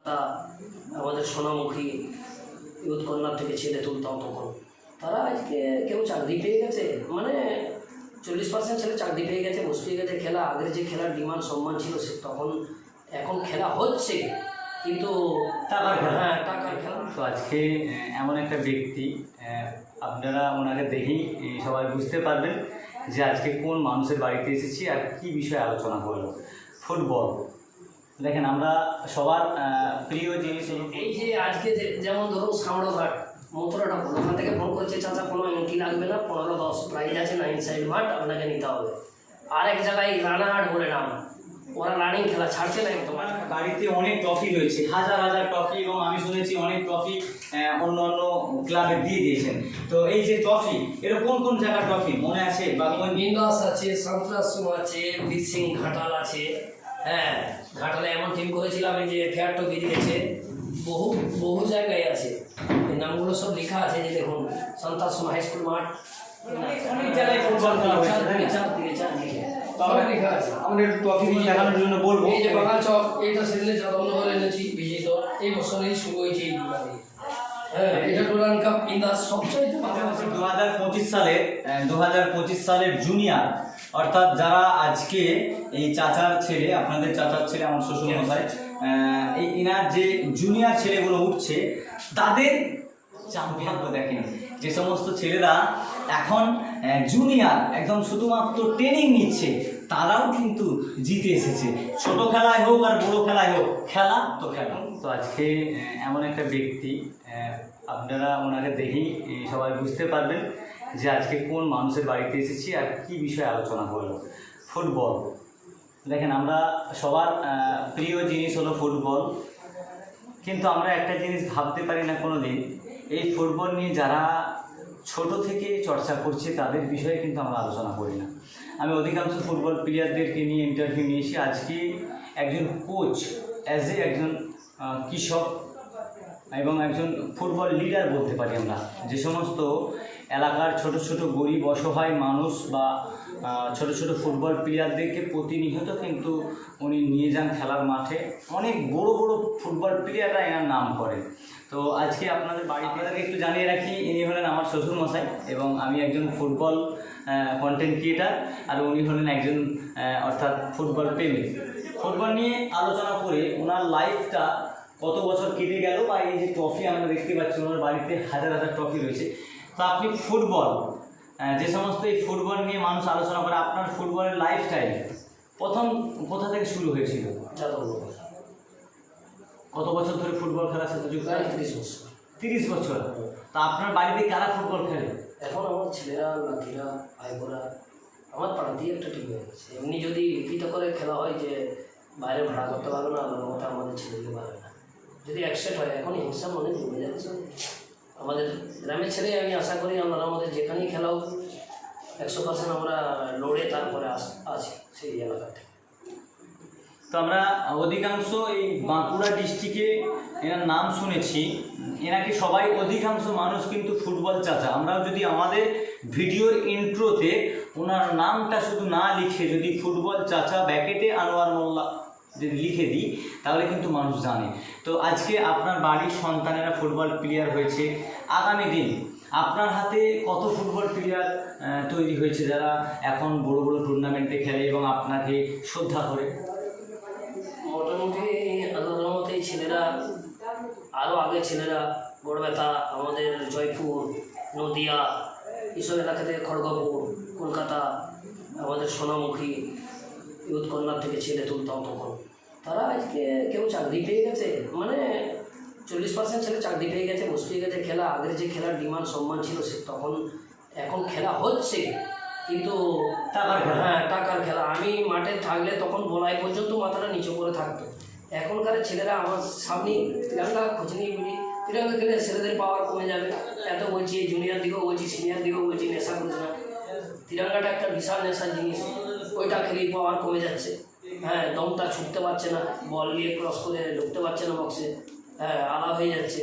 তা আমাদের Sonamukhi youth corner থেকে ছেলে তুলতাম তখন তারা আজকে কেউ চাকরি পেয়ে গেছে, মানে 40% ছেলে চাকরি পেয়ে গেছে, বসে গেছে। খেলা আগের যে খেলার ডিমান্ড সম্মান ছিল সে তখন, এখন খেলা হচ্ছে কিন্তু টাকার খেলা। হ্যাঁ, টাকার খেলা। তো আজকে এমন একটা ব্যক্তি, আপনারা ওনাকে দেখেই সবাই বুঝতে পারবেন যে আজকে কোন মানুষের বাড়িতে এসেছি আর কি বিষয়ে আলোচনা করবো। ফুটবল। দেখেন, আমরা সবার প্রিয় জিনিস এই যে আজকে যেমন ধরুন সামড়োঘাট মথুরাটা বলো, ওখান থেকে ফোন করছে চাচা কোনো এন্ট্রি লাগবে না, 15-10 প্রাইজ আছে, 9 সাইড মাঠ আপনাকে নিতে হবে। আরেক জায়গায় রানাঘাট বলে নাম, ওরা রানিং খেলা ছাড়ছে না একদম। বাড়িতে অনেক ট্রফি রয়েছে, হাজার হাজার ট্রফি, এবং আমি শুনেছি অনেক ট্রফি অন্য অন্য ক্লাবে দিয়ে দিয়েছেন। তো এই যে ট্রফি, এটা কোন কোন জায়গার ট্রফি মনে আছে? বা কোন বিন্দাস আছে, সান্ত্রাসম আছে, বীর সিং ঘাটাল আছে। হ্যাঁ, ঘাটালে এমন টিম করেছিলাম এই যে ফেয়ার ট্রফি দিয়েছে, বহু বহু জায়গায় আছে, এই নামগুলো সব লেখা আছে। যে দেখুন সান্ত্রাসম হাই স্কুল মাঠ, অনেক জায়গায় ফুটবল খেলা হয়েছে। আমরা একটু ট্রফি দেখানোর জন্য বলবো। এই যে বাগান চক, এইটা সেদিনে যাদবনগর এনেছি বিজয়ী দল, এই বছরেই শুরু হয়েছে এই দুটাতে। হ্যাঁ, এটা ডুরান্ড কাপ ইন্দাস সবচেয়ে ভালো আছে। 2025 সালের জুনিয়র, অর্থাৎ যারা আজকে এই চাচার ছেলে, আপনাদের চাচার ছেলে, আমার শ্বশুর মশাই, এই ইনার যে জুনিয়র ছেলেগুলো উঠছে তাদের চ্যাম্পিয়ন দেখেন। যে সমস্ত ছেলেরা এখন জুনিয়র একদম শুধুমাত্র ট্রেনিং নিচ্ছে, তারাও কিন্তু জিতে এসেছে। ছোট খেলায় হোক আর বড় খেলায় হোক, খেলা তো খেলা। তো আজকে এমন একটা ব্যক্তি, আপনারা ওনাকে দেখেই সবাই বুঝতে পারবেন যে আজকে কোন মানুষের বাড়িতে এসেছি আর কি বিষয়ে আলোচনা করবো। ফুটবল। দেখেন, আমরা সবার প্রিয় জিনিস হলো ফুটবল, কিন্তু আমরা একটা জিনিস ভাবতে পারি না কোনো দিন, এই ফুটবল নিয়ে যারা ছোট থেকে চর্চা করছে তাদের বিষয়ে কিন্তু আমরা আলোচনা করি না। আমি অধিকাংশ ফুটবল প্লেয়ারদেরকে নিয়ে ইন্টারভিউ নিয়েছি। আজকে একজন কোচ, একজন কৃষক এবং একজন ফুটবল লিডার বলতে পারি আমরা, যে সমস্ত এলাকার ছোট ছোট গরিব অসহায় মানুষ বা ছোট ছোট ফুটবল প্লেয়ারদেরকে প্রতিনিয়ত কিন্তু উনি নিয়ে যান খেলার মাঠে। অনেক বড় বড় ফুটবল প্লেয়াররা এনার নাম করেন। তো আজকে আপনাদের আপনাদেরকে একটু জানিয়ে রাখি, ইনি হলেন আমার শ্বশুর মশাই এবং আমি একজন ফুটবল কন্টেন্ট ক্রিয়েটার, আর উনি হলেন একজন অর্থাৎ ফুটবল প্রেমী। ফুটবল নিয়ে আলোচনা করে ওনার লাইফটা কত বছর কেটে গেল, বা এই যে ট্রফি আমরা দেখতে পাচ্ছি ওনার বাড়িতে হাজার হাজার ট্রফি রয়েছে। তো আপনি ফুটবল, যে সমস্ত এই ফুটবল নিয়ে মানুষ আলোচনা করে, আপনার ফুটবলের লাইফস্টাইল প্রথম কোথা থেকে শুরু হয়েছিল? কত বছর ধরে ফুটবল খেলার সাথে যুক্ত? 30 বছর। তা আপনার বাড়িতে কারা ফুটবল খেলে? এখন আমার ছেলেরা, নাতিরা, ভাইবোরা, আমার পাড়াতেই একটা টিম হয়ে গেছে। এমনি যদি লিখিত করে খেলা হয় যে বাইরে ভাড়া করতে পারবে না, ওটা আমাদের ছেলেকে পারবে না। যদি অ্যাকসেপ্ট হয়, এখন হিংসা মনে জমে যাচ্ছে আমাদের গ্রামের ছেলে। আমি আশা করি আমরা আমাদের যেখানেই খেলা হোক 100% আমরা লড়ে তারপরে আছি সেই এলাকা থেকে। তো আমরা অধিকাংশ এই বাঁকুড়া ডিস্ট্রিক্টে এনার নাম শুনেছি, এনাকে সবাই অধিকাংশ মানুষ কিন্তু ফুটবল চাচা। আমরাও যদি আমাদের ভিডিওর ইন্ট্রোতে ওনার নামটা শুধু না লিখে যদি ফুটবল চাচা ব্যাকেটে আনোয়ার মোল্লা যদি লিখে দিই, তাহলে কিন্তু মানুষ জানে। তো আজকে আপনার বাড়ির সন্তানেরা ফুটবল প্লেয়ার হয়েছে, আগামী দিন আপনার হাতে কত ফুটবল প্লেয়ার তৈরি হয়েছে যারা এখন বড় বড় টুর্নামেন্টে খেলে এবং আপনাকে শ্রদ্ধা করে? মোটামুটি আল্লাহর রহমতে এই ছেলেরা, আরও আগের ছেলেরা গড়বেতা, আমাদের জয়পুর, নদিয়া, এইসব এলাকা থেকে খড়গপুর, কলকাতা, আমাদের সোনামুখী ইউথ কর্নার থেকে ছেলে তুলতাম তখন তারা আজকে কেউ চাকরি পেয়ে গেছে, মানে 40% ছেলে চাকরি পেয়ে গেছে, বসে গেছে। খেলা আগের যে খেলার ডিমান্ড সম্মান ছিল সে তখন, এখন খেলা হচ্ছে কিন্তু টাকার খেলা। হ্যাঁ, টাকার খেলা। আমি মাঠে থাকলে তখন বলাই পর্যন্ত মাথাটা নিচু করে থাকতো। এখনকার ছেলেরা আমার সামনে তিরঙ্গা খোঁজ নিয়ে বলি, তিরঙ্গা খেলে ছেলেদের পাওয়ার কমে যাবে। এত বলছি, জুনিয়র দিকেও বলছি, সিনিয়র দিকেও বলছি, নেশা করছে না। তিরঙ্গাটা একটা বিশাল নেশার জিনিস, ওইটা খেলেই পাওয়ার কমে যাচ্ছে। হ্যাঁ, দমটা ছুটতে পারছে না, বল নিয়ে ক্রস করে ঢুকতে পারছে না বক্সে। হ্যাঁ, আলা হয়ে যাচ্ছে।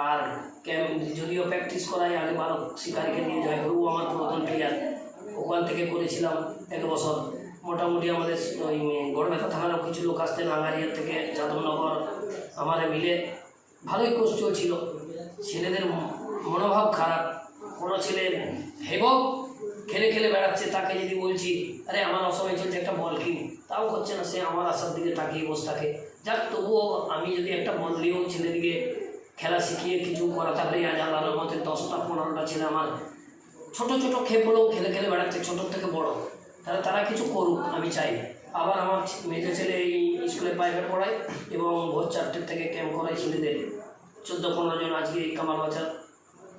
আর যদিও প্র্যাকটিস করাই আগে বালক শিকারিকে নিয়ে যায়, ও আমার পুরাতন প্লেয়ার, ওখান থেকে করেছিলাম 1 বছর। মোটামুটি আমাদের ওই গড়বেতা থানারও কিছু লোক আসতেন, আঙ্গারিয়ার থেকে, যাদবনগর, আমার মিলে ভালোই কোর্স চলছিল। ছেলেদের মনোভাব খারাপ, কোনো ছেলে হেবক খেলে খেলে বেড়াচ্ছে, তাকে যদি বলছি আরে আমার অসময় চলছে একটা বল কিন, তাও করছে না, সে আমার আশার দিকে তাকিয়ে বসে থাকে। যাক, তবুও আমি যদি একটা বল নিয়েও ছেলেদিকে খেলা শিখিয়ে কিছু করাতে পারি, আজ আল্লাহর মতে 10টা-15টা ছেলে আমার ছোট ছোট খেপ হলেও খেলে খেলে বেড়াচ্ছে, ছোটোর থেকে বড়, তাহলে তারা কিছু করুক আমি চাই। আবার আমার মেজো ছেলে এই স্কুলে প্রাইভেট পড়ায় এবং ভোর 4টে থেকে ক্যাম্প করায় ছেলেদের 14-15 জন। আজকে এই কামালবাজার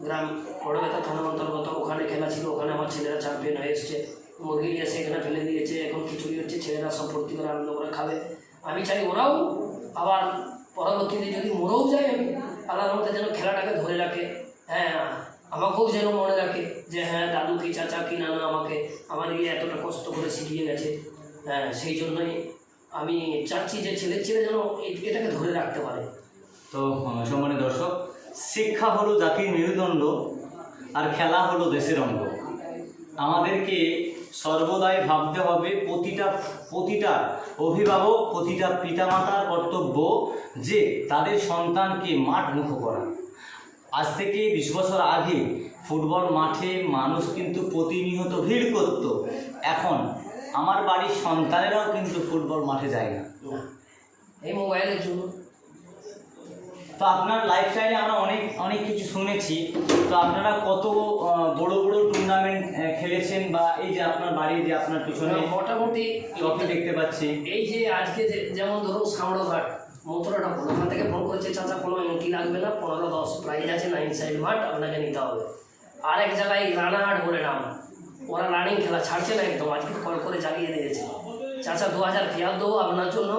গ্রাম বড়বেতা থানার অন্তর্গত, ওখানে খেলা ছিল, ওখানে আমার ছেলেরা চ্যাম্পিয়ন হয়ে এসছে। মুরগি নিয়ে এসে এখানে ফেলে দিয়েছে, এখন খিচুড়ি হচ্ছে, ছেলেরা সব ভর্তি করে আনন্দ করে খাবে। আমি চাই ওরাও আবার পরবর্তীতে যদি মরেও যায়, আমি আল্লাহর মধ্যে যেন খেলাটাকে ধরে রাখে। হ্যাঁ, আমাকেও যেন মনে রাখে যে হ্যাঁ দাদু কি চাচা কি নানা আমাকে আমার এতটা কষ্ট করে শিখিয়ে গেছে। হ্যাঁ, সেই জন্যই আমি চাচ্ছি যে ছেলে যেন এটাকে ধরে রাখতে পারে। তো সম্মানিত দর্শক, শিক্ষা হলো জাতির মেরুদণ্ড আর খেলা হলো দেশের অঙ্গ। আমাদেরকে সর্বদাই ভাবতে হবে, প্রতিটা অভিভাবক, প্রতিটা পিতামাতার কর্তব্য যে তাদের সন্তানকে মাঠমুখো করা। আজ থেকে 20 বছর আগে ফুটবল মাঠে মানুষ কিন্তু প্রতিনিয়ত ভিড় করত। এখন আমার বাড়ির সন্তানেরাও কিন্তু ফুটবল মাঠে যায় না, এই মোবাইলের জন্য। তো আপনার লাইফস্টাইলে আমরা অনেক কিছু শুনেছি। তো আপনারা কত বড় বড় টুর্নামেন্ট খেলেছেন, বা এই যে আপনার বাড়ি যে আপনার পিছনে মোটামুটি ট্রফি দেখতে পাচ্ছি, এই যে আজকে যেমন ধরুন সামড়ঘাট মথুরাটা ফোন, ওখান থেকে ফোন করেছে চাচা কোনো এন্ট্রি লাগবে না, 15-10 প্রাইজ আছে, 9 সাইড মাঠ আপনাকে নিতে হবে। আরেক জায়গায় রানাহাট বলে নাম, ওরা রানিং খেলা ছাড়ছে না একদম, আজকে কল করে জ্বালিয়ে দিয়েছে চাচা 2000 ফেয়ার দেবো আপনার জন্য,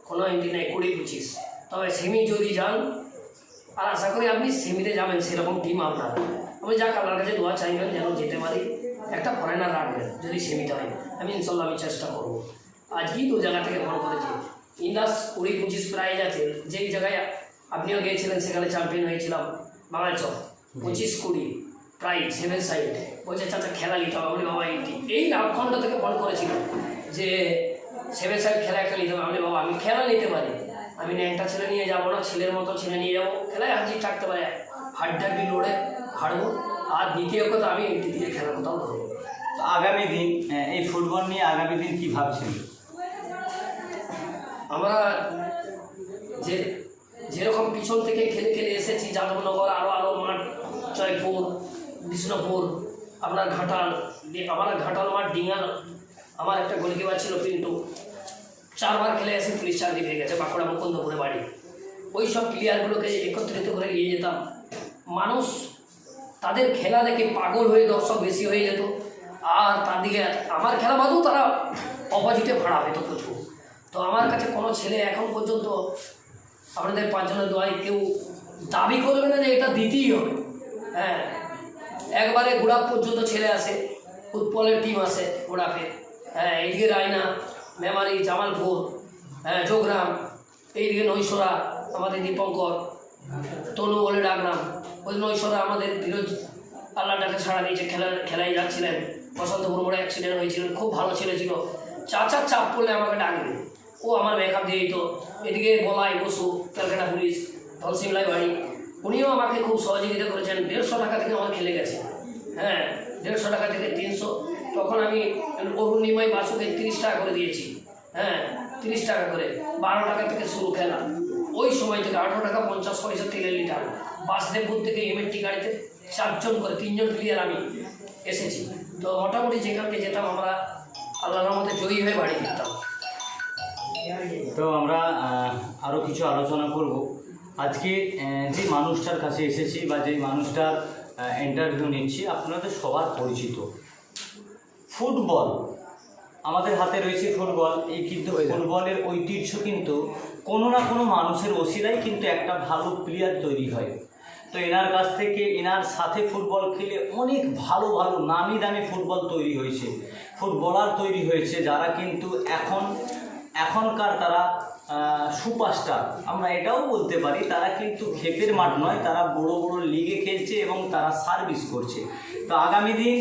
কোনো এন্ট্রি নেই, 20-25। তবে সেমি যদি যান, আর আশা করি আপনি সেমিতে যাবেন, সেরকম টিম আপনার। আমি যাক আপনার কাছে দোয়া চাইবেন যেন যেতে পারি, একটা ফরেনার রাখবেন যদি সেমিতে হয়। আমি ইনশাল্লাহ আমি চেষ্টা করবো। আজকেই 2 জায়গা থেকে ফোন করেছি, ইন্দাস 20-25 প্রাইজ আছে, যেই জায়গায় আপনিও গিয়েছিলেন সেখানে চ্যাম্পিয়ন হয়েছিলাম, বাঙালচক 25-20 প্রাইজ 7 সাইড। বলছে চাচা খেলা নিতে হবে, আমি বাবা এই রামখণ্ড থেকে ফোন করেছিল যে 7 সাইড খেলা একটা নিতে হবে। আমি বাবা আমি খেলা নিতে পারি, আমি একটা ছেলে নিয়ে যাবো না, ছেলের মতো ছেলে নিয়ে যাবো, খেলায় হাজির থাকতে পারে, হাড্ডাড্ডি লড়ে হারবো। আর দ্বিতীয় কথা আমি এন্ট্রি দিয়ে খেলা কোথাও ধরবো। তো আগামী দিন এই ফুটবল নিয়ে আগামী দিন কি ভাবছেন? আমরা যেরকম পিছন থেকে খেলে খেলে এসেছি, যাদবনগর আরও মাঠ, জয়পুর, বিষ্ণুপুর, আপনার ঘাটাল, আমার ঘাটাল মাঠ ডিঙার, আমার একটা গোলকিপার ছিল পিন্টু, 4 বার খেলে এসে পুলিশ চাকরি পেয়ে গেছে, বাঁকুড়া মুকুন্দপুরে বাড়ি। ওই সব প্লেয়ারগুলোকে একত্রিত করে নিয়ে যেতাম, মানুষ তাদের খেলা দেখে পাগল হয়ে দর্শক বেশি হয়ে যেত, আর তার দিকে আমার খেলা বাদেও তারা অপোজিটে ভাড়া পেত প্রচুর। তো আমার কাছে কোনো ছেলে এখন পর্যন্ত আপনাদের 5 জনের দোয়ায় কেউ দাবি করবে না যে এটা দিতেই হবে। হ্যাঁ, একবারে গোড়াপ পর্যন্ত ছেলে আসে, ফুটবলের টিম আসে গোড়াপে। হ্যাঁ, এইদিকে রায়না, মেমারি, জামালপুর, হ্যাঁ যোগরাম, এইদিকে নৈশরা আমাদের দীপঙ্কর, তনু বলে ডাকলাম, ওই নৈশরা আমাদের বিরোধ আল্লাহটাকে ছাড়া দিয়েছে, খেলায় যাচ্ছিলেন, বসন্তপুর মোড়ে অ্যাক্সিডেন্ট হয়েছিলেন, খুব ভালো ছেলে ছিল, চাচার চাপ পড়লে আমাকে ডাকবে, ও আমার মেকআপ দিয়ে দিত। এদিকে বলাই বসু, ক্যালকাটা পুলিশ, ধনসিমলাই বাড়ি, উনিও আমাকে খুব সহযোগিতা করেছেন। 150 টাকা থেকে আমার খেলে গেছে। হ্যাঁ, 150 টাকা থেকে 300, তখন আমি অরুণিময় বাসুকে 30 টাকা করে দিয়েছি। হ্যাঁ, 30 টাকা করে, 12 টাকা থেকে শুরু খেলা। ওই সময় থেকে 18 টাকা 50 পয়সা তেলের লিটার। বাসদেবপুর থেকে এমএনটি গাড়িতে 4 জন করে, 3 জন প্লেয়ার আমি এসেছি। তো মোটামুটি যেখানে যেতাম আমরা আল্লাহর মধ্যে জয়ী হয়ে বাড়ি ফিরতাম। তো আমরা আরও কিছু আলোচনা করব। আজকে যে মানুষটার কাছে এসেছি বা যে মানুষটার ইন্টারভিউ নিচ্ছি, আপনাদের সবার পরিচিত ফুটবল, আমাদের হাতে রয়েছে ফুটবল। এই কিন্তু ফুটবলের ঐতিহ্য কিন্তু কোনো না কোনো মানুষের ওসিলাই কিন্তু একটা ভালো প্লেয়ার তৈরি হয়। তো এনার কাছ থেকে, এনার সাথে ফুটবল খেলে অনেক ভালো ভালো নামি দামি ফুটবল তৈরি হয়েছে, ফুটবলার তৈরি হয়েছে, যারা কিন্তু এখনকার তারা সুপারস্টার, আমরা এটাও বলতে পারি। তারা কিন্তু ক্ষেপের মাঠ নয়, তারা বড় বড় লিগে খেলছে এবং তারা সার্ভিস করছে। তো আগামী দিন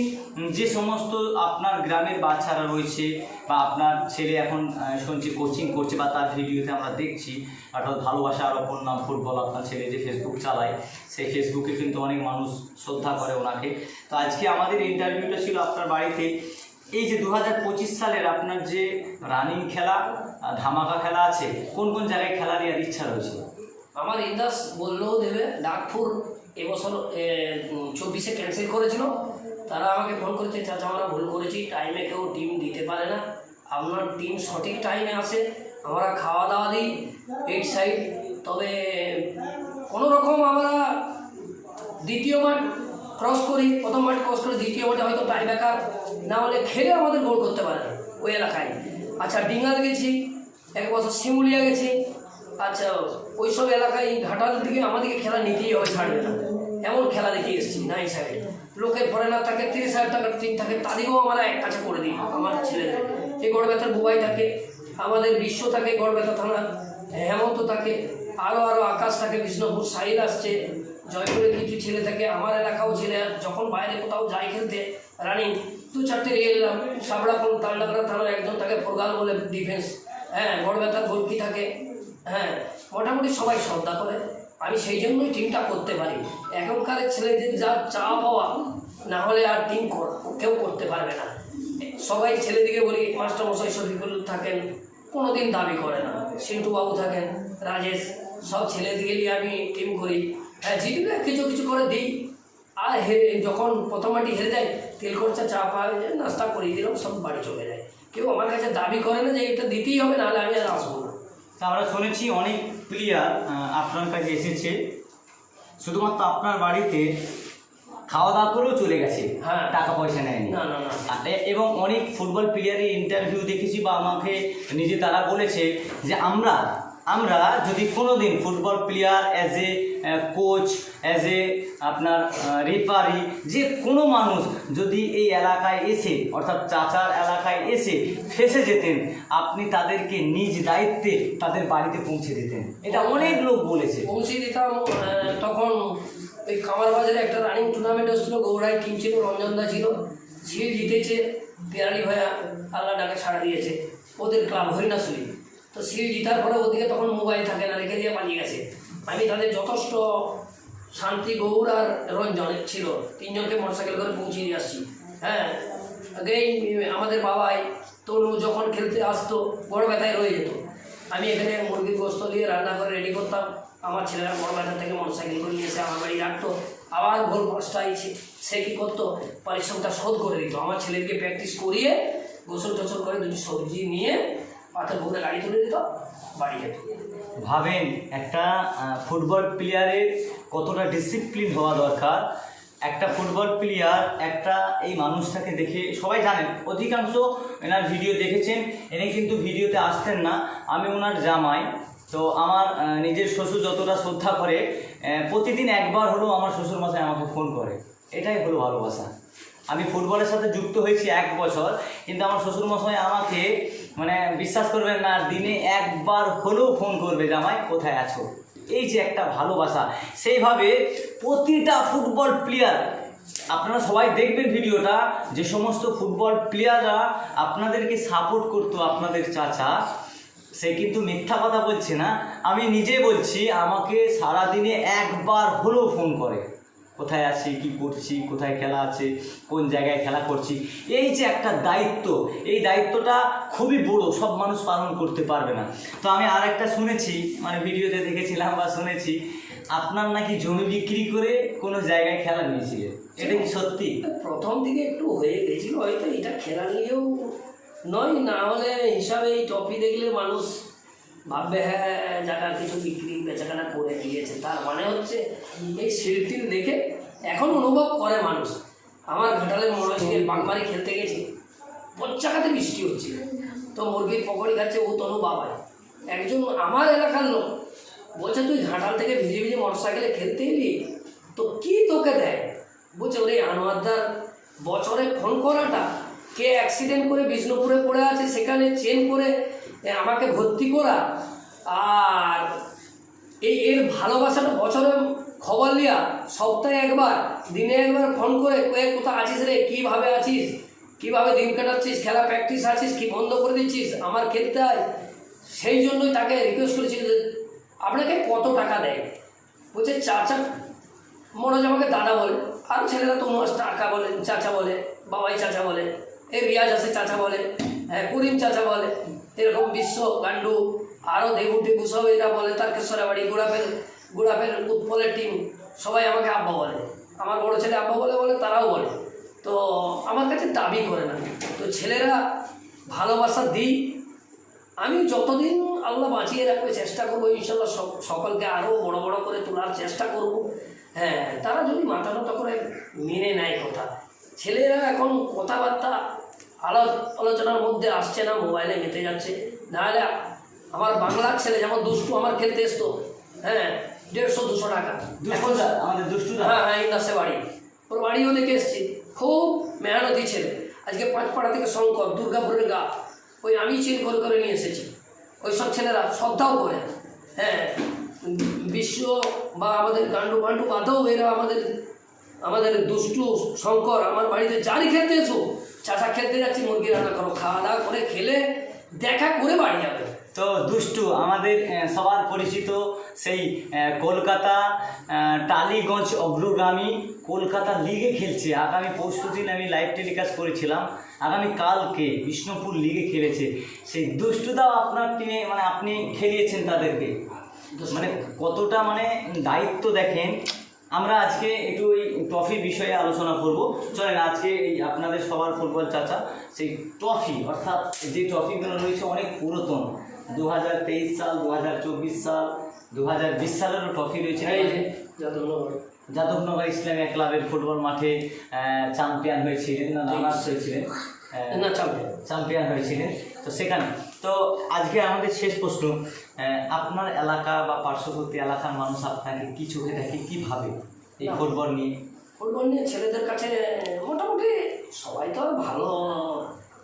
যে সমস্ত আপনার গ্রামের বাচ্চারা রয়েছে বা আপনার ছেলে এখন শুনছি কোচিং করছে বা তার ভিডিওতে আমরা দেখছি, অর্থাৎ ভালোবাসা আর অপর নাম ফুটবল, আপনার ছেলে যে ফেসবুক চালায় সেই ফেসবুকে কিন্তু অনেক মানুষ শ্রদ্ধা করে ওনাকে। তো আজকে আমাদের ইন্টারভিউটা ছিল আপনার বাড়িতে। এই যে 2025 সালের আপনার যে রানিং খেলা, ধামাকা খেলা আছে, কোন কোন জায়গায় খেলা নেওয়ার ইচ্ছা রয়েছে? আমার ইন্দাস বললেও দেবে, ডাকপুর এবছর 24-এ ক্যান্সেল করেছিল। তারা আমাকে ফোন করেছে, চাচা আমরা ভুল করেছি, টাইমে কেউ টিম দিতে পারে না, আপনার টিম সঠিক টাইমে আসে, আমরা খাওয়া দাওয়া দিই 8 সাইড। তবে কোনো রকম আমরা দ্বিতীয় মাঠ ক্রস করি, প্রথম মাঠ ক্রস করে দ্বিতীয় মাঠে হয়তো টাই ব্রেকার না হলে খেলে আমাদের গোল করতে পারে না ওই এলাকায়। আচ্ছা ডিঙ্গাল গেছি, এক বছর শিমুলিয়া গেছি। আচ্ছা ওই সব এলাকায় ঘাটাল দিকে আমাদেরকে খেলা নিতেই হবে, ছাড়বে না, এমন খেলা দেখে এসেছি না। এই সাইডে লোকের ফরেনার থাকে, 30,000 টাকার টিম থাকে, তাদেরকেও আমরা এক কাছে করে দিই আমার ছেলেদের। এই গড়বেতার বুবাই থাকে, আমাদের বিশ্ব থাকে গড়বেতা থানা, হেমন্ত থাকে, আরও আকাশ থাকে, বিষ্ণুপুর সাইল আসছে, জয়পুরে কিছু ছেলে থাকে, আমার এলাকাও ছেলে যখন বাইরে কোথাও যাই খেলতে রানিং 2-4টে নিয়ে এলাম। সাবড়াপুর তালডাকড়া থানার একজন থাকে ফোরগাল বলে ডিফেন্স, হ্যাঁ গড়বেতার গোলকি থাকে, হ্যাঁ মোটামুটি সবাই শ্রদ্ধা করে। আমি সেই জন্যই টিমটা করতে পারি। এখনকার ছেলেদের যা চা পাওয়া না হলে আর টিম কেউ করতে পারবে না। সবাই ছেলেদিকে বলি, মাস্টারমশাই শফিকুল থাকেন, কোনো দিন দাবি করে না, সিন্টু বাবু থাকেন, রাজেশ, সব ছেলেদিকে নিয়ে আমি টিম করি। হ্যাঁ জিতবে কিছু কিছু করে দিই, আর যখন প্রথম মাটি হেরে যায় তেল খরচা চা পাওয়া যায়, নাস্তা করিয়ে দিলাম, সব বাড়ি চলে যায়। কেউ আমার কাছে দাবি করে না যে এটা দিতেই হবে, নাহলে আমি আর আসবো না। তা আমরা শুনেছি অনেক প্লেয়ার আপনার কাছে এসেছে, শুধুমাত্র আপনার বাড়িতে খাওয়া দাওয়া করেও চলে গেছে, হ্যাঁ টাকা পয়সা নেয়নি। না না না। এবং অনেক ফুটবল প্লেয়ারের ইন্টারভিউ দেখেছি বা আমাকে নিজে তারা বলেছে যে আমরা যদি কোনো দিন football player as a coach, as a আপনার রেফারি, যে কোনো মানুষ যদি এই এলাকায় এসে অর্থাৎ চাচার এলাকায় এসে ফেসে যেতেন, আপনি তাদেরকে নিজ দায়িত্বে তাদের বাড়িতে পৌঁছে দিতেন। এটা অনেক লোক বলেছে। পৌঁছে দিতাম। তখন ওই কামার বাজারে একটা রানিং টুর্নামেন্ট হচ্ছিল, গৌড়ায় টিম ছিল, রঞ্জনদা ছিল, সিল জিতেছে, পেয়ারি ভাইয়া আল্লাহ ডাকে সাড়া দিয়েছে, ওদের ক্লাব হরিণাশুলি। তো সিল জিতার পরে ওদিকে তখন মোবাইল থাকে না, রেখে দিয়ে পালিয়ে গেছে। আমি তাদের যথেষ্ট শান্তি, গৌড় আর রঞ্জন ছিল, 3 জনকে মোটরসাইকেল করে পৌঁছে দিয়ে আসছি। হ্যাঁ আগেই আমাদের বাবাই তনু যখন খেলতে আসতো বড় ব্যথায় রয়ে যেত, আমি এখানে মুরগির গোস্ত দিয়ে রান্না করে রেডি করতাম, আমার ছেলেরা বড় ব্যথা থেকে মোটরসাইকেল করে নিয়ে এসে আমার বাড়ি রাখতো। আবার ভোর 5টায় সে কী করতো, পরিশ্রমটা শোধ করে দিত। আমার ছেলেকে প্র্যাকটিস করিয়ে গোসল টোসল করে 2টি সবজি নিয়ে পাথর ভরে গাড়ি তুলে দিত, বাড়ি যেত। ভাবেন একটা ফুটবল প্লেয়ারের কতটা ডিসিপ্লিন হওয়া দরকার। একটা ফুটবল প্লেয়ার, একটা এই মানুষটাকে দেখে সবাই জানেন, অধিকাংশ এনার ভিডিও দেখেছেন, এনে কিন্তু ভিডিওতে আসতেন না। আমি ওনার জামাই, তো আমার নিজের শ্বশুর যতটা শ্রদ্ধা করে, প্রতিদিন একবার হলেও আমার শ্বশুরমশাই আমাকে ফোন করে। এটাই হলো ভালোবাসা। আমি ফুটবলের সাথে যুক্ত হয়েছি 1 বছর, কিন্তু আমার শ্বশুরমশাই আমাকে মানে বিশ্বাস করবেন না, দিনে একবার হলেও ফোন করবে, জামাই কোথায় আছো। এই যে একটা ভালোবাসা, সেইভাবে প্রতিটা ফুটবল প্লেয়ার, আপনারা সবাই দেখবেন ভিডিওটা, যে সমস্ত ফুটবল প্লেয়াররা আপনাদেরকে সাপোর্ট করতো, আপনাদের চাচা, সে কিন্তু মিথ্যা কথা বলছে না, আমি নিজে বলছি, আমাকে সারাদিনে একবার হলেও ফোন করে, কোথায় আছি, কি করছি, কোথায় খেলা আছে, কোন জায়গায় খেলা করছি। এই যে একটা দায়িত্ব, এই দায়িত্বটা খুবই বড়, সব মানুষ পালন করতে পারবে না। তো আমি আর একটা শুনেছি, মানে ভিডিওতে দেখেছিলাম বা শুনেছি, আপনার নাকি জমি বিক্রি করে কোনো জায়গায় খেলা নিয়েছিলেন, এটা কি সত্যি? প্রথম দিকে একটু হয়ে গেছিল, হয়তো এটা খেলা নিয়েও নয়, না হলে হিসাবে এই ট্রফি দেখলে মানুষ ভাববে হ্যাঁ জায়গা কিছু বিক্রি বেচাকেনা করে দিয়েছে, তার মানে হচ্ছে এই শিল্পীর দেখে এখন অনুভব করে মানুষ। আমার ঘাটালের মনোজিকের বাগমারি খেলতে গেছি, পচ্চাকাতে বৃষ্টি হচ্ছে, তো মুরগির পকড়ি খাচ্ছে ও তনু বাবাই, একজন আমার এলাকার লোক বলছে তুই ঘাটাল থেকে ভিজে ভিজে মোটরসাইকেলে খেলতে এলি, তো কি তোকে দেয়? বলছে ওরে আনোয়ারদার বছরে ফোন করাটা, কে অ্যাক্সিডেন্ট করে বিষ্ণুপুরে পড়ে আছে সেখানে চেন করে আমাকে ভর্তি করা, আর এর ভালোবাসাটা বছরে খবর লিয়া, সপ্তাহে একবার, দিনে একবার ফোন করে কোথাও আছিস রে, কীভাবে আছিস, কীভাবে দিন কাটাচ্ছিস, খেলা প্র্যাকটিস আছিস কি বন্ধ করে দিচ্ছিস, আমার খেলতে হয়। সেই জন্যই তাকে রিকোয়েস্ট করেছিল যে আপনাকে কত টাকা দেয়। বলছে চাচা, মনোজ আমাকে দাদা বলে, আরও ছেলেরা তো টাকা বলে, চাচা বলে, বাবাই চাচা বলে, এই রিয়াজ আছে চাচা বলে, হ্যাঁ করিম চাচা বলে, এরকম বিশ্ব গান্ডু আরও দেবু টেবু সব এরা বলে, তারকেশ্বরা বাড়ি, গোড়াপের উৎপলের টিম সবাই আমাকে আব্বা বলে, আমার বড় ছেলে আব্বা বলে তারাও বলে। তো আমার কাছে দাবি করে না। তো ছেলেরা ভালোবাসা দিই, আমি যতদিন আল্লাহ বাঁচিয়ে রাখবে চেষ্টা করবো, ইনশাল্লাহ সকলকে আরও বড় বড় করে তোলার চেষ্টা করব। হ্যাঁ, তারা যদি মাথা নত করে মেনে নেয় কথা। ছেলেরা এখন কথাবার্তা আলোচনার মধ্যে আসছে না, মোবাইলে মেতে যাচ্ছে। নাহলে আমার বাংলার ছেলে যেমন দুষ্টু আমার খেলতে আসতো, হ্যাঁ 150-200 টাকা। এখন আমাদের দুষ্টুদা, হ্যাঁ ইন্দাসে বাড়ি, ওর বাড়িও দেখে এসছি, খুব মেহনতি ছেলে। আজকে পাঁচপাড়া থেকে শঙ্কর, দুর্গাপুরের গা, ওই আমি চিন করে নিয়ে এসেছি। ওই সব ছেলেরা শ্রদ্ধাও করে, হ্যাঁ বিশ্ব বা আমাদের গান্ডু ফান্ডু বাঁধও এরা আমাদের দুষ্টু শঙ্কর আমার বাড়িতে জারি খেলতে এসো, চাচা খেলতে যাচ্ছি, মুরগি রান্না করো, খাওয়া দাওয়া করে খেলে দেখা করে বাড়ি যাবে। তো দুষ্টু আমাদের সবার পরিচিত সেই কলকাতা টালিগঞ্জ অগ্রগামী কলকাতা লিগে খেলছে। আগামী পরশুদিন আমি লাইভ টেলিকাস্ট করেছিলাম, আগামী কালকে বিষ্ণুপুর লিগে খেলেছে। সেই দুষ্টুদাও আপনার টিমে, মানে আপনি খেলিয়েছেন তাদেরকে, মানে কতটা মানে দায়িত্ব দেখেন। আমরা আজকে একটু এই ট্রফির বিষয়ে আলোচনা করব। চলেন আজকে এই আপনাদের সবার ফুটবল চাচা সেই ট্রফি, অর্থাৎ যে ট্রফিগুলো রয়েছে অনেক পুরাতন, 2023 সাল, 2024 সাল, 2020 সালেরও ট্রফি রয়েছে। যাদবনগর ইসলামিয়া ক্লাবের ফুটবল মাঠে চ্যাম্পিয়ন হয়েছিলেন, না রানার্স হয়েছিলেন, চ্যাম্পিয়ন হয়েছিলেন। তো সেখানে তো আজকে আমাদের শেষ প্রশ্ন, আপনার এলাকা বা পার্শ্ববর্তী এলাকার মানুষ আপনাকে কি চোখে দেখে, কী ভাবে এই ফুটবল নিয়ে? ছেলেদের কাছে মোটামুটি সবাই তো আর ভালো,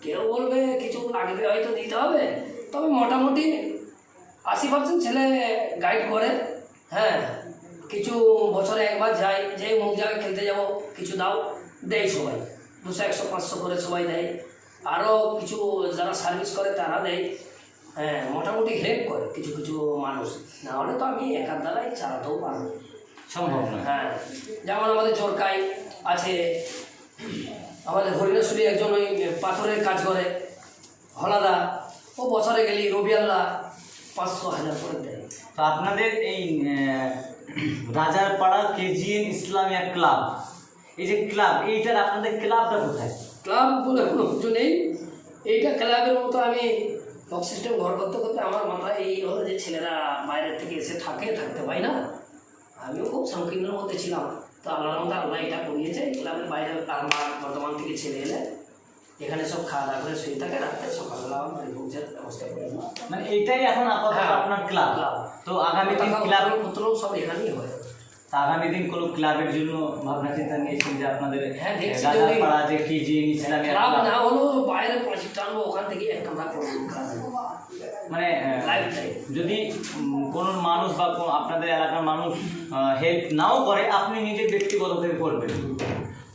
কেউ বলবে কিছু লাগবে হয়তো দিতে হবে, তবে মোটামুটি 80% ছেলে গাইড করে। হ্যাঁ, কিছু বছরে একবার যাই, যে মুখ জায়গায় খেলতে যাব, কিছু দাও, দেয় সবাই, 200, 100, 500 করে সবাই দেয়। আরও কিছু যারা সার্ভিস করে তারা দেয়। হ্যাঁ, মোটামুটি হেল্প করে কিছু কিছু মানুষ, না হলে তো আমি একার দ্বারাই চালাতেও পারবো, সম্ভব নয়। হ্যাঁ, যেমন আমাদের জোরকাই আছে, আমাদের হরিণেশ্বরী একজন ওই পাথরের কাজ করে, হলাদা, ও বছরে গেলি রবিআল্লাহ 500-1000 করে দেয়। তো আপনাদের এই রাজারপাড়া কেজিএন ইসলামিয়া ক্লাব, এই যে ক্লাব, এইটার আপনাদের ক্লাবটা কোথায়? ক্লাব বলে কোনো কিছু নেই, এইটা ক্লাবের মতো। আমি লক সিস্টেম ঘর করতে করতে আমার মাথায় এই হলো যে ছেলেরা বাইরের থেকে এসে থাকতে পাই না, আমিও খুব সংকীর্ণের মধ্যে ছিলাম। তো আল্লাহর মধ্যে আল্লাহ এটা করিয়েছে, ক্লাবের বাইরে আমার বর্ধমান থেকে ছেলে এলে এখানে সব খাওয়া দাওয়া করে শুয়ে থাকে, রাত্রে সকালবেলা বাড়ি পৌঁছার ব্যবস্থা করে। মানে এইটাই এখন আপাতত আপনার ক্লাব। তো আগামী দিন ক্লাব পত্র সব এখানেই হয়। তা আগামী দিন কোনো ক্লাবের জন্য ভাবনা চিন্তা নিয়েছেন যে আপনাদের? হ্যাঁ, দেখছি রাজারপাড়া যে কেজিএন ইসলামিয়া ক্লাব ক্লাব না হলো বাইরে 5 টানবো, ওখান থেকে একটা আমরা করবো। মানে যদি কোনো মানুষ বা আপনাদের এলাকার মানুষ হেল্প নাও করে, আপনি নিজে ব্যক্তিগতভাবে করবেন।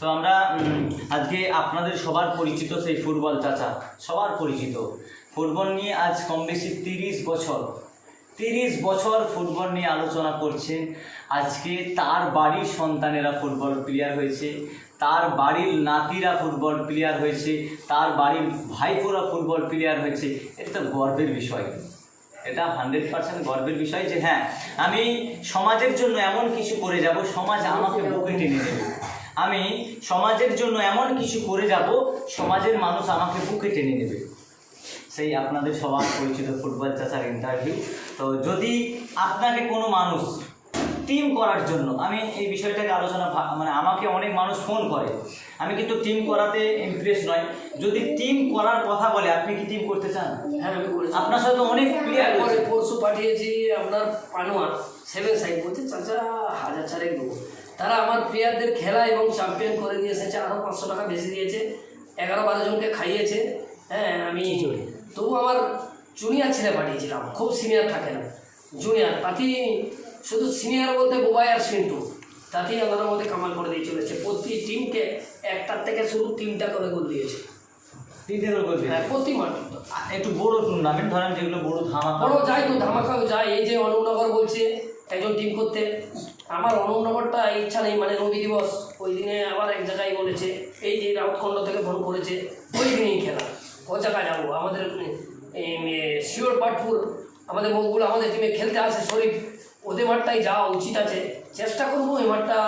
তো আমরা আজকে আপনাদের সবার পরিচিত সেই ফুটবল চাচা, সবার পরিচিত ফুটবল নিয়ে আজ কম বেশি 30 বছর ফুটবল নিয়ে আলোচনা করছেন। আজকে তার বাড়ির সন্তানেরা ফুটবল প্লেয়ার হয়েছে, তার বাড়ির নাতিরা ফুটবল প্লেয়ার হয়েছে, তার বাড়ির ভাইপোরা ফুটবল প্লেয়ার হয়েছে। এটা তো গর্বের বিষয়, এটা 100% গর্বের বিষয় যে হ্যাঁ, আমি সমাজের জন্য এমন কিছু করে যাব, সমাজ আমাকে বুকে টেনে নেবে। আমি সমাজের জন্য এমন কিছু করে যাব, সমাজের মানুষ আমাকে বুকে টেনে নেবে। সেই আপনাদের সবার পরিচিত ফুটবল চাচার ইন্টারভিউ। তো যদি আপনাকে কোনো মানুষ টিম করার জন্য, আমি এই বিষয়টাকে আলোচনা, মানে আমাকে অনেক মানুষ ফোন করে, আমি কিন্তু টিম করাতে ইমপ্রেস নয়। যদি টিম করার কথা বলে, আপনি কি টিম করতে চান? হ্যাঁ, আমি করেছি। আপনার সাথে অনেক প্লেয়ার পরে পরশু পাঠিয়েছি আপনার পানোয়া 7 সাইড, বলছে চাচা 1000 দেবো। তারা আমার প্লেয়ারদের খেলা এবং চ্যাম্পিয়ন করে দিয়ে এসেছে, আরও 500 টাকা বেশি দিয়েছে, 11-12 জনকে খাইয়েছে। হ্যাঁ, আমি তবু আমার জুনিয়র ছেলে পাঠিয়েছিলাম, খুব সিনিয়র থাকে না, জুনিয়র। তাতেই শুধু সিনিয়র বলতে বোবাই আর সিন্টু, তাতেই আল্লাহর মধ্যে কামাল করে দিয়ে চলেছে। প্রতি টিমকে একটার থেকে শুরু 3টা করে গোল দিয়েছে, 3টে গোল করে হ্যাঁ প্রতি মাঠ। একটু বড় টুর্নামেন্ট ধরেন, যেগুলো বড় ধামাকা বড় যায় তো, ধামাকাও যায়। এই যে অনুপনগর বলছে একজন টিম করতে, আমার অনুপনগরটা ইচ্ছা নেই, মানে নবী দিবস ওই দিনে আবার এক জায়গায় বলেছে, এই যে রাউতখণ্ড থেকে ফোন করেছে, ওই দিনেই খেলা, ও জায়গায় যাবো। আমাদের শিওর পাটপুর আমাদের মকবুল আমাদের টিমে খেলতে আসে, শরীফ, ওদের মাঠটাই যাওয়া উচিত আছে, চেষ্টা করবো ওই মাঠটা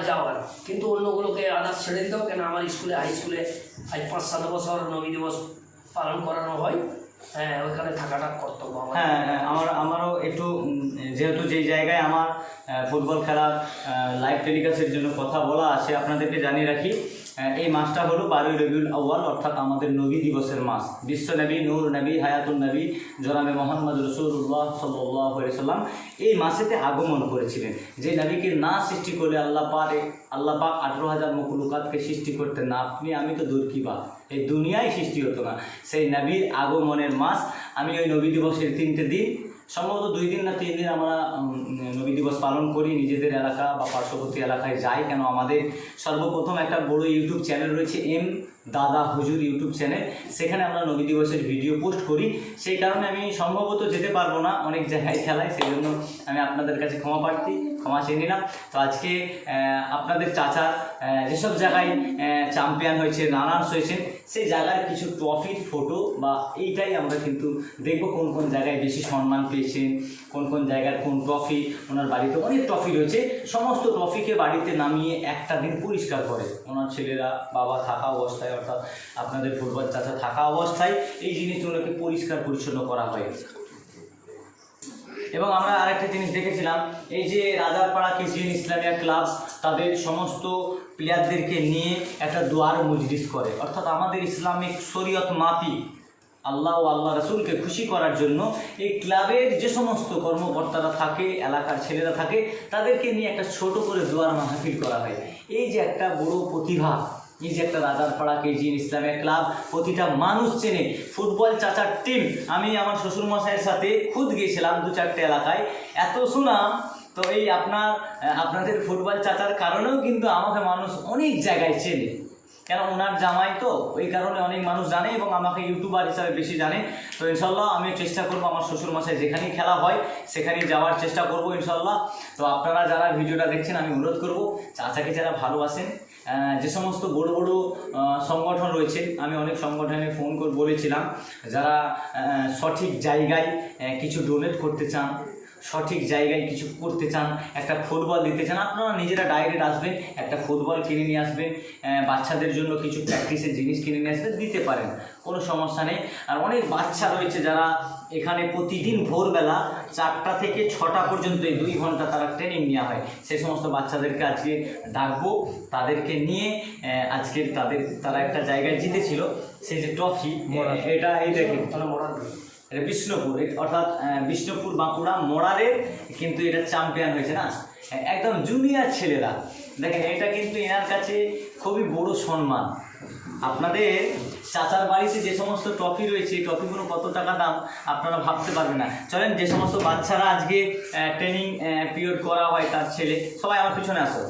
যাওয়ার। কিন্তু অন্যগুলোকে আদার্স ছেড়ে দিতে হবে, কেন আমার স্কুলে, হাই স্কুলে আজ 5-7 বছর নবী দিবস পালন করানো হয়। হ্যাঁ, ওইখানে থাকাটা কর্তব্য আমার। হ্যাঁ, আমারও একটু, যেহেতু যেই জায়গায় আমার ফুটবল খেলার লাইভ টেলিকাস্টের জন্য কথা বলা আছে, আপনাদেরকে জানিয়ে রাখি, এই মাসটা হলো 12ই রবিউল আউয়াল, অর্থাৎ আমাদের নবী দিবসের মাস। বিশ্ব নবী, নূর নবী, হায়াতুন নবী জনাবে মোহাম্মদ রাসূলুল্লাহ সাল্লাল্লাহু আলাইহি সাল্লাম এই মাসেতে আগমন করেছিলেন। যে নবীকে না সৃষ্টি করলে আল্লাহ পাক 18,000 মখলুকাতকে সৃষ্টি করতেন না, আপনি আমি তো দূর কি বা, এই দুনিয়ায় সৃষ্টি হতো না। সেই নবীর আগমনের মাস। আমি ওই নবী দিবসের 3টে দিন, সম্ভবত 2 দিন না 3 দিন আমরা নবী দিবস পালন করি। নিজেদের এলাকা বা পার্শ্ববর্তী এলাকায় যাই, কেন আমাদের সর্বপ্রথম একটা বড় ইউটিউব চ্যানেল রয়েছে, এম দাদা হুজুর ইউটিউব চ্যানেল, সেখানে আমরা নবী দিবসের ভিডিও পোস্ট করি। সেই কারণে আমি সম্ভবত যেতে পারবো না অনেক জায়গায় খেলায়, সেই জন্য আমি আপনাদের কাছে ক্ষমা চেয়ে নিলাম। তো আজকে আপনাদের চাচা যেসব জায়গায় চ্যাম্পিয়ন হয়েছে, রানার্স হয়েছেন, সেই জায়গার কিছু ট্রফির ফটো বা এইটাই আমরা কিন্তু দেখবো, কোন কোন জায়গায় বেশি সম্মান পেয়েছেন, কোন কোন জায়গার কোন ট্রফি। ওনার বাড়িতে অনেক ট্রফি রয়েছে, সমস্ত ট্রফিকে বাড়িতে নামিয়ে একটা দিন পরিষ্কার করে ওনার ছেলেরা, বাবা থাকা অবস্থায়, অর্থাৎ আপনাদের ফুটবল চাচা থাকা অবস্থায় এই জিনিসগুলোকে পরিষ্কার পরিচ্ছন্ন করা হয়। এবং আমরা আরেকটা জিনিস দেখেছিলাম, এই যে রাজারপাড়া কেজিএন ইসলামিয়া ক্লাব তাদের সমস্ত প্লেয়ারদেরকে নিয়ে একটা দোয়ার মজলিস করে, অর্থাৎ আমাদের ইসলামিক শরীয়ত মাফিক আল্লাহ ও আল্লাহ রাসূলকে খুশি করার জন্য এই ক্লাবের যে সমস্ত কর্মকর্তারা থাকে, এলাকার ছেলেরা থাকে, তাদেরকে নিয়ে একটা ছোট করে দোয়ার মাহফিল করা হয়। এই যে একটা বড় প্রতিভা, এই যে একটা রাজারপাড়া কেজিএন ইসলামিয়া ক্লাব, প্রতিটা মানুষ চেনে। ফুটবল চাচার টিম, আমি আমার শ্বশুরমশাইয়ের সাথে খুদ গিয়েছিলাম 2-4টে এলাকায়, এত সুনাম। তো এই আপনাদের ফুটবল চাচার কারণেও কিন্তু আমাকে মানুষ অনেক জায়গায় চেনে, কেন ওনার জামাই তো, ওই কারণে অনেক মানুষ জানে এবং আমাকে ইউটিউবার হিসাবে বেশি জানে। তো ইনশাল্লাহ আমি চেষ্টা করবো আমার শ্বশুরমশাই যেখানেই খেলা হয় সেখানেই যাওয়ার চেষ্টা করবো ইনশাল্লাহ। তো আপনারা যারা ভিডিওটা দেখছেন, আমি অনুরোধ করবো চাচাকে যারা ভালোবাসেন, যে সমস্ত বড় বড় সংগঠন রয়েছে, আমি অনেক সংগঠনে ফোন করে বলেছিলাম, যারা সঠিক জায়গায় কিছু ডোনেট করতে চান, সঠিক জায়গায় কিছু করতে চান, একটা ফুটবল দিতে চান, আপনারা নিজেরা ডাইরেক্ট আসবেন, একটা ফুটবল কিনে নিয়ে আসবেন, বাচ্চাদের জন্য কিছু প্র্যাকটিসের জিনিস কিনে নিয়ে আসবেন, দিতে পারেন, কোনো সমস্যা নেই। আর অনেক বাচ্চা রয়েছে যারা এখানে প্রতিদিন ভোরবেলা 4টা থেকে 6টা পর্যন্ত এই 2 ঘন্টা তারা ট্রেনিং নেওয়া হয়। সেই সমস্ত বাচ্চাদেরকে আজকে ডাকবো, তাদেরকে নিয়ে আজকে তারা একটা জায়গায় জিতেছিল, সেই যে ট্রফি, এটা এই দেখেন বিষ্ণুপুর, অর্থাৎ বিষ্ণুপুর বাঁকুড়া মোড়ারের কিন্তু এটা চ্যাম্পিয়ন হয়েছে না, একদম জুনিয়র ছেলেরা। দেখেন এটা কিন্তু এনার কাছে খুবই বড় সম্মান। আপনাদের চাচার বাড়িতে যে সমস্ত ট্রফি রয়েছে, ট্রফিগুলো কত টাকা দাম আপনারা ভাবতে পারবেন না। চলেন, যে সমস্ত বাচ্চারা আজকে ট্রেনিং পিরিয়ড করা হয় তার ছেলে, সবাই আমার পিছনে আসো।